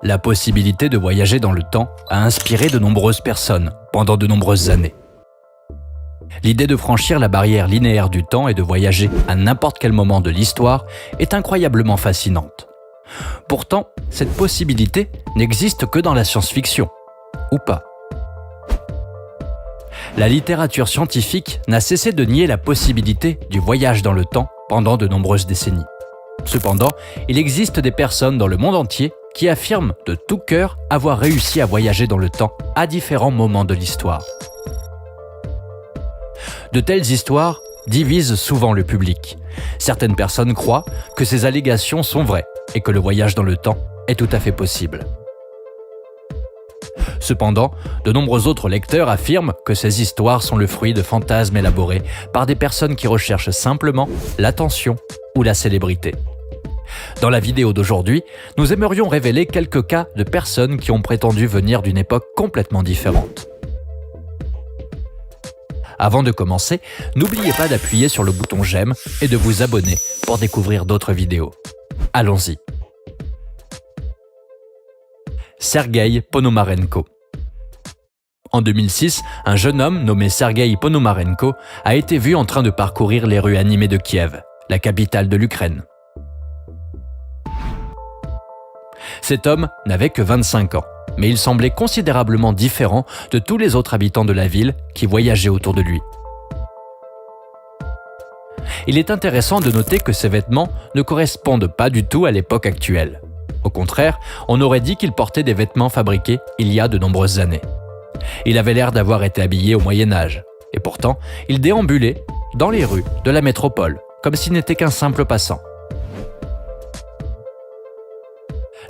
La possibilité de voyager dans le temps a inspiré de nombreuses personnes pendant de nombreuses années. L'idée de franchir la barrière linéaire du temps et de voyager à n'importe quel moment de l'histoire est incroyablement fascinante. Pourtant, cette possibilité n'existe que dans la science-fiction, ou pas. La littérature scientifique n'a cessé de nier la possibilité du voyage dans le temps pendant de nombreuses décennies. Cependant, il existe des personnes dans le monde entier qui affirment de tout cœur avoir réussi à voyager dans le temps à différents moments de l'histoire. De telles histoires divisent souvent le public. Certaines personnes croient que ces allégations sont vraies et que le voyage dans le temps est tout à fait possible. Cependant, de nombreux autres lecteurs affirment que ces histoires sont le fruit de fantasmes élaborés par des personnes qui recherchent simplement l'attention ou la célébrité. Dans la vidéo d'aujourd'hui, nous aimerions révéler quelques cas de personnes qui ont prétendu venir d'une époque complètement différente. Avant de commencer, n'oubliez pas d'appuyer sur le bouton j'aime et de vous abonner pour découvrir d'autres vidéos. Allons-y. Sergueï Ponomarenko. En 2006, un jeune homme nommé Sergueï Ponomarenko a été vu en train de parcourir les rues animées de Kiev, la capitale de l'Ukraine. Cet homme n'avait que 25 ans, mais il semblait considérablement différent de tous les autres habitants de la ville qui voyageaient autour de lui. Il est intéressant de noter que ses vêtements ne correspondent pas du tout à l'époque actuelle. Au contraire, on aurait dit qu'il portait des vêtements fabriqués il y a de nombreuses années. Il avait l'air d'avoir été habillé au Moyen-Âge, et pourtant, il déambulait dans les rues de la métropole, comme s'il n'était qu'un simple passant.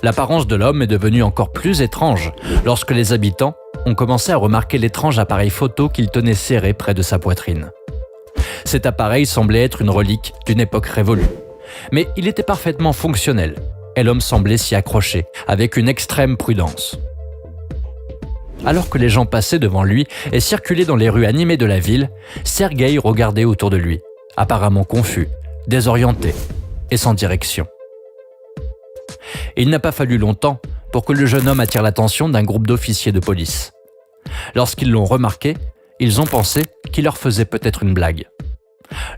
L'apparence de l'homme est devenue encore plus étrange lorsque les habitants ont commencé à remarquer l'étrange appareil photo qu'il tenait serré près de sa poitrine. Cet appareil semblait être une relique d'une époque révolue, mais il était parfaitement fonctionnel et l'homme semblait s'y accrocher avec une extrême prudence. Alors que les gens passaient devant lui et circulaient dans les rues animées de la ville, Sergueï regardait autour de lui, apparemment confus, désorienté et sans direction. Il n'a pas fallu longtemps pour que le jeune homme attire l'attention d'un groupe d'officiers de police. Lorsqu'ils l'ont remarqué, ils ont pensé qu'il leur faisait peut-être une blague.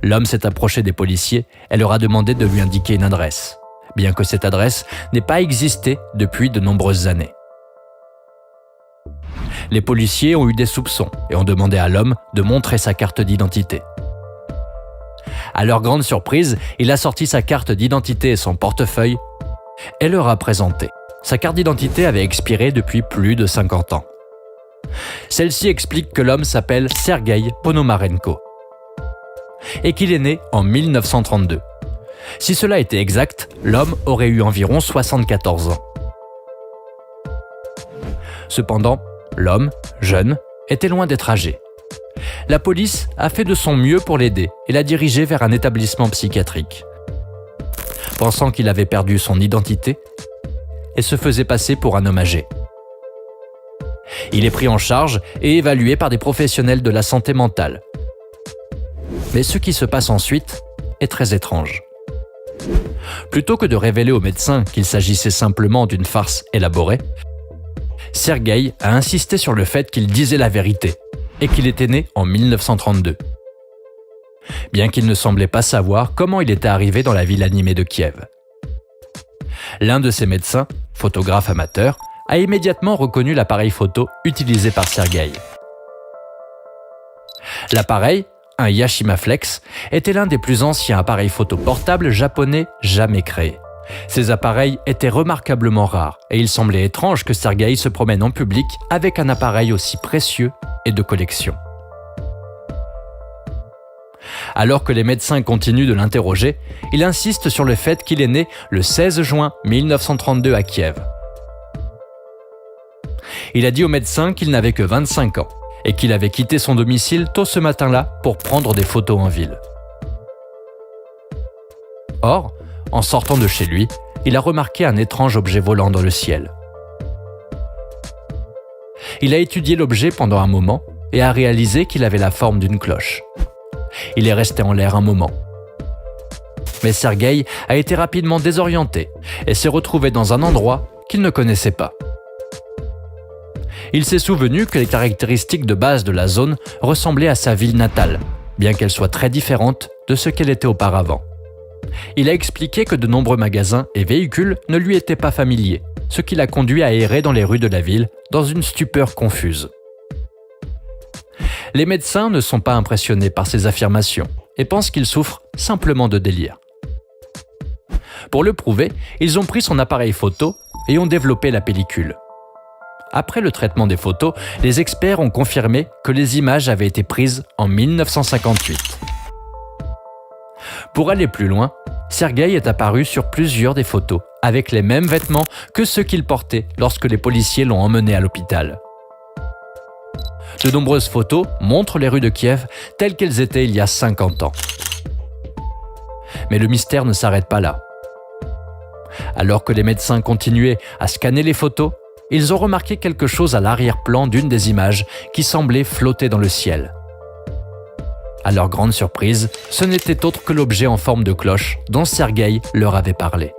L'homme s'est approché des policiers et leur a demandé de lui indiquer une adresse, bien que cette adresse n'ait pas existé depuis de nombreuses années. Les policiers ont eu des soupçons et ont demandé à l'homme de montrer sa carte d'identité. À leur grande surprise, il a sorti sa carte d'identité et son portefeuille et leur a présenté. Sa carte d'identité avait expiré depuis plus de 50 ans. Celle-ci explique que l'homme s'appelle Sergueï Ponomarenko et qu'il est né en 1932. Si cela était exact, l'homme aurait eu environ 74 ans. Cependant, l'homme, jeune, était loin d'être âgé. La police a fait de son mieux pour l'aider et l'a dirigé vers un établissement psychiatrique. Pensant qu'il avait perdu son identité et se faisait passer pour un homme âgé. Il est pris en charge et évalué par des professionnels de la santé mentale. Mais ce qui se passe ensuite est très étrange. Plutôt que de révéler aux médecins qu'il s'agissait simplement d'une farce élaborée, Sergueï a insisté sur le fait qu'il disait la vérité et qu'il était né en 1932. Bien qu'il ne semblait pas savoir comment il était arrivé dans la ville animée de Kiev. L'un de ses médecins, photographe amateur, a immédiatement reconnu l'appareil photo utilisé par Sergueï. L'appareil, un Yashica Flex, était l'un des plus anciens appareils photo portables japonais jamais créés. Ces appareils étaient remarquablement rares et il semblait étrange que Sergueï se promène en public avec un appareil aussi précieux et de collection. Alors que les médecins continuent de l'interroger, il insiste sur le fait qu'il est né le 16 juin 1932 à Kiev. Il a dit aux médecins qu'il n'avait que 25 ans et qu'il avait quitté son domicile tôt ce matin-là pour prendre des photos en ville. Or, en sortant de chez lui, il a remarqué un étrange objet volant dans le ciel. Il a étudié l'objet pendant un moment et a réalisé qu'il avait la forme d'une cloche. Il est resté en l'air un moment. Mais Sergueï a été rapidement désorienté et s'est retrouvé dans un endroit qu'il ne connaissait pas. Il s'est souvenu que les caractéristiques de base de la zone ressemblaient à sa ville natale, bien qu'elle soit très différente de ce qu'elle était auparavant. Il a expliqué que de nombreux magasins et véhicules ne lui étaient pas familiers, ce qui l'a conduit à errer dans les rues de la ville dans une stupeur confuse. Les médecins ne sont pas impressionnés par ces affirmations et pensent qu'il souffre simplement de délire. Pour le prouver, ils ont pris son appareil photo et ont développé la pellicule. Après le traitement des photos, les experts ont confirmé que les images avaient été prises en 1958. Pour aller plus loin, Sergueï est apparu sur plusieurs des photos, avec les mêmes vêtements que ceux qu'il portait lorsque les policiers l'ont emmené à l'hôpital. De nombreuses photos montrent les rues de Kiev telles qu'elles étaient il y a 50 ans. Mais le mystère ne s'arrête pas là. Alors que les médecins continuaient à scanner les photos, ils ont remarqué quelque chose à l'arrière-plan d'une des images qui semblait flotter dans le ciel. À leur grande surprise, ce n'était autre que l'objet en forme de cloche dont Sergueï leur avait parlé.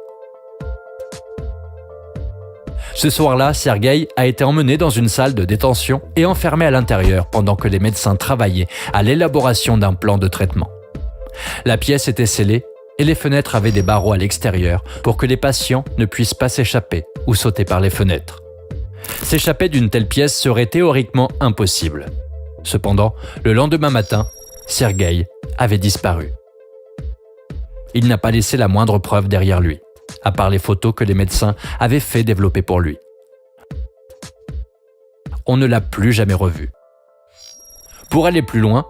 Ce soir-là, Sergueï a été emmené dans une salle de détention et enfermé à l'intérieur pendant que les médecins travaillaient à l'élaboration d'un plan de traitement. La pièce était scellée et les fenêtres avaient des barreaux à l'extérieur pour que les patients ne puissent pas s'échapper ou sauter par les fenêtres. S'échapper d'une telle pièce serait théoriquement impossible. Cependant, le lendemain matin, Sergueï avait disparu. Il n'a pas laissé la moindre preuve derrière lui, à part les photos que les médecins avaient fait développer pour lui. On ne l'a plus jamais revu. Pour aller plus loin,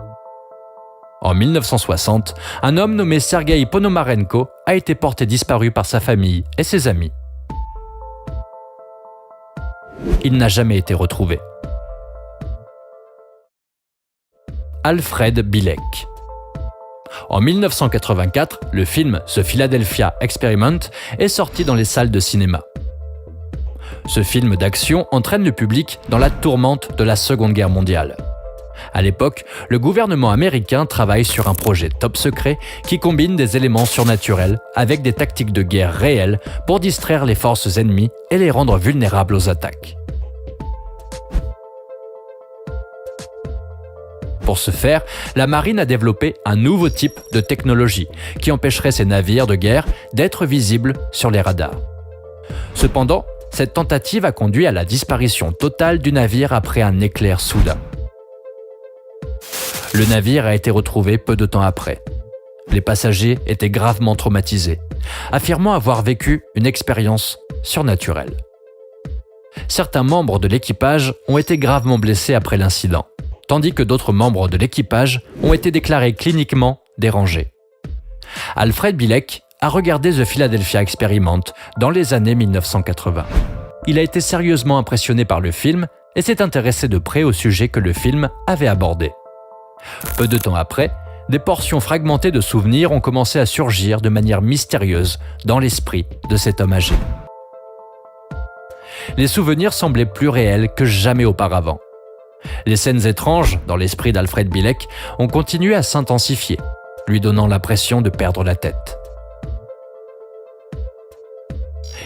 en 1960, un homme nommé Sergueï Ponomarenko a été porté disparu par sa famille et ses amis. Il n'a jamais été retrouvé. Alfred Bilek. En 1984, le film The Philadelphia Experiment est sorti dans les salles de cinéma. Ce film d'action entraîne le public dans la tourmente de la Seconde Guerre mondiale. À l'époque, le gouvernement américain travaille sur un projet top secret qui combine des éléments surnaturels avec des tactiques de guerre réelles pour distraire les forces ennemies et les rendre vulnérables aux attaques. Pour ce faire, la marine a développé un nouveau type de technologie qui empêcherait ces navires de guerre d'être visibles sur les radars. Cependant, cette tentative a conduit à la disparition totale du navire après un éclair soudain. Le navire a été retrouvé peu de temps après. Les passagers étaient gravement traumatisés, affirmant avoir vécu une expérience surnaturelle. Certains membres de l'équipage ont été gravement blessés après l'incident, tandis que d'autres membres de l'équipage ont été déclarés cliniquement dérangés. Alfred Bilek a regardé The Philadelphia Experiment dans les années 1980. Il a été sérieusement impressionné par le film et s'est intéressé de près au sujet que le film avait abordé. Peu de temps après, des portions fragmentées de souvenirs ont commencé à surgir de manière mystérieuse dans l'esprit de cet homme âgé. Les souvenirs semblaient plus réels que jamais auparavant. Les scènes étranges dans l'esprit d'Alfred Bilek ont continué à s'intensifier, lui donnant l'impression de perdre la tête.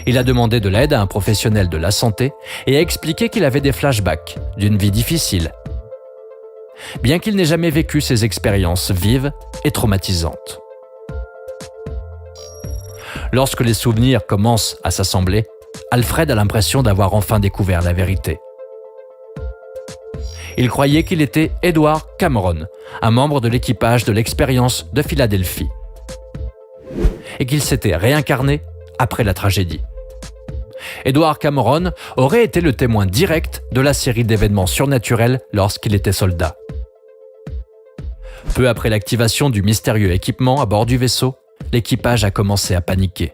Il a demandé de l'aide à un professionnel de la santé et a expliqué qu'il avait des flashbacks d'une vie difficile, bien qu'il n'ait jamais vécu ces expériences vives et traumatisantes. Lorsque les souvenirs commencent à s'assembler, Alfred a l'impression d'avoir enfin découvert la vérité. Il croyait qu'il était Edward Cameron, un membre de l'équipage de l'expérience de Philadelphie, et qu'il s'était réincarné après la tragédie. Edward Cameron aurait été le témoin direct de la série d'événements surnaturels lorsqu'il était soldat. Peu après l'activation du mystérieux équipement à bord du vaisseau, l'équipage a commencé à paniquer.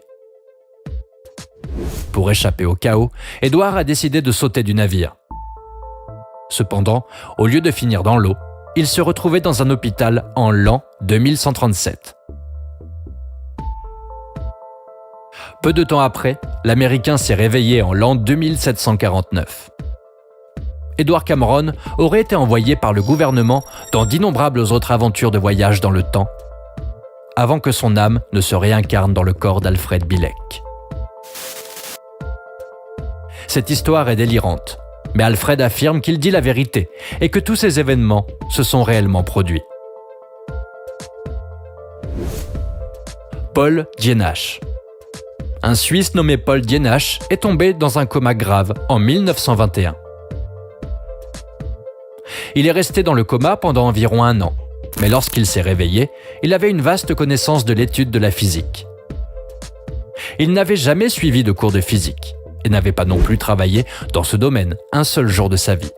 Pour échapper au chaos, Edward a décidé de sauter du navire. Cependant, au lieu de finir dans l'eau, il se retrouvait dans un hôpital en l'an 2137. Peu de temps après, l'Américain s'est réveillé en l'an 2749. Edward Cameron aurait été envoyé par le gouvernement dans d'innombrables autres aventures de voyage dans le temps, avant que son âme ne se réincarne dans le corps d'Alfred Bilek. Cette histoire est délirante, mais Alfred affirme qu'il dit la vérité et que tous ces événements se sont réellement produits. Paul Dienach. Un Suisse nommé Paul Dienach est tombé dans un coma grave en 1921. Il est resté dans le coma pendant environ 1 an, mais lorsqu'il s'est réveillé, il avait une vaste connaissance de l'étude de la physique. Il n'avait jamais suivi de cours de physique et n'avait pas non plus travaillé dans ce domaine un seul jour de sa vie.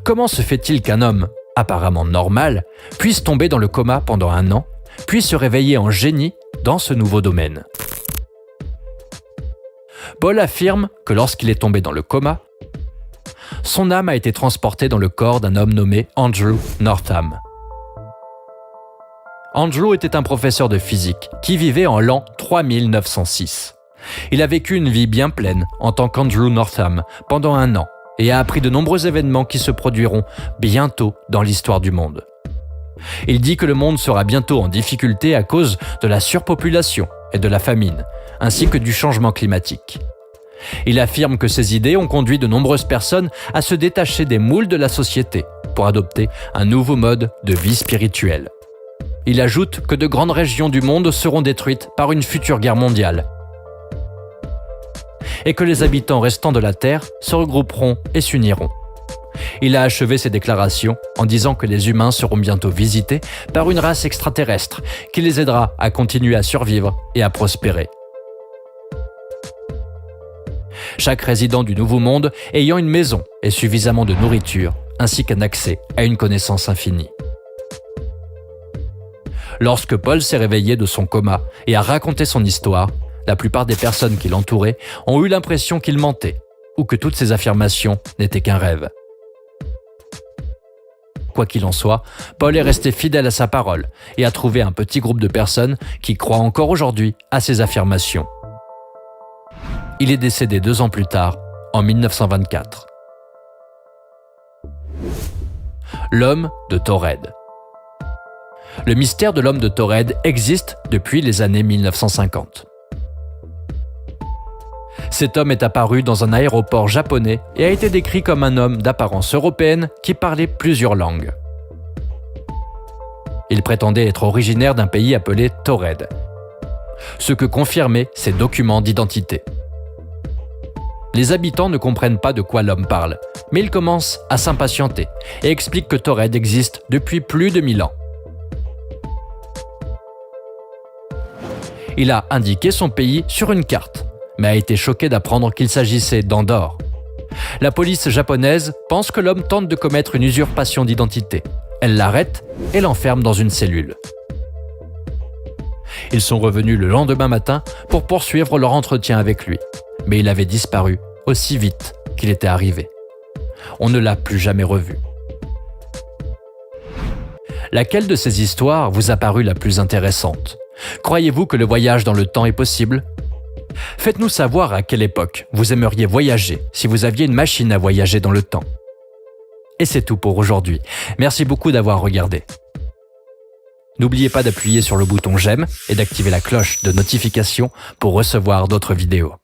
Comment se fait-il qu'un homme, apparemment normal, puisse tomber dans le coma pendant 1 an, puis se réveiller en génie dans ce nouveau domaine? Paul affirme que lorsqu'il est tombé dans le coma, son âme a été transportée dans le corps d'un homme nommé Andrew Northam. Andrew était un professeur de physique qui vivait en l'an 3906. Il a vécu une vie bien pleine en tant qu'Andrew Northam pendant 1 an et a appris de nombreux événements qui se produiront bientôt dans l'histoire du monde. Il dit que le monde sera bientôt en difficulté à cause de la surpopulation et de la famine, ainsi que du changement climatique. Il affirme que ces idées ont conduit de nombreuses personnes à se détacher des moules de la société pour adopter un nouveau mode de vie spirituelle. Il ajoute que de grandes régions du monde seront détruites par une future guerre mondiale et que les habitants restants de la Terre se regrouperont et s'uniront. Il a achevé ses déclarations en disant que les humains seront bientôt visités par une race extraterrestre qui les aidera à continuer à survivre et à prospérer. Chaque résident du Nouveau Monde ayant une maison et suffisamment de nourriture, ainsi qu'un accès à une connaissance infinie. Lorsque Paul s'est réveillé de son coma et a raconté son histoire, la plupart des personnes qui l'entouraient ont eu l'impression qu'il mentait, ou que toutes ces affirmations n'étaient qu'un rêve. Quoi qu'il en soit, Paul est resté fidèle à sa parole et a trouvé un petit groupe de personnes qui croient encore aujourd'hui à ses affirmations. Il est décédé 2 ans plus tard, en 1924. L'homme de Taured. Le mystère de l'homme de Taured existe depuis les années 1950. Cet homme est apparu dans un aéroport japonais et a été décrit comme un homme d'apparence européenne qui parlait plusieurs langues. Il prétendait être originaire d'un pays appelé Taured, ce que confirmaient ses documents d'identité. Les habitants ne comprennent pas de quoi l'homme parle, mais ils commencent à s'impatienter et expliquent que Taured existe depuis plus de 1000 ans. Il a indiqué son pays sur une carte, mais a été choqué d'apprendre qu'il s'agissait d'Andorre. La police japonaise pense que l'homme tente de commettre une usurpation d'identité. Elle l'arrête et l'enferme dans une cellule. Ils sont revenus le lendemain matin pour poursuivre leur entretien avec lui, mais il avait disparu aussi vite qu'il était arrivé. On ne l'a plus jamais revu. Laquelle de ces histoires vous a paru la plus intéressante? Croyez-vous que le voyage dans le temps est possible? Faites-nous savoir à quelle époque vous aimeriez voyager si vous aviez une machine à voyager dans le temps. Et c'est tout pour aujourd'hui. Merci beaucoup d'avoir regardé. N'oubliez pas d'appuyer sur le bouton j'aime et d'activer la cloche de notification pour recevoir d'autres vidéos.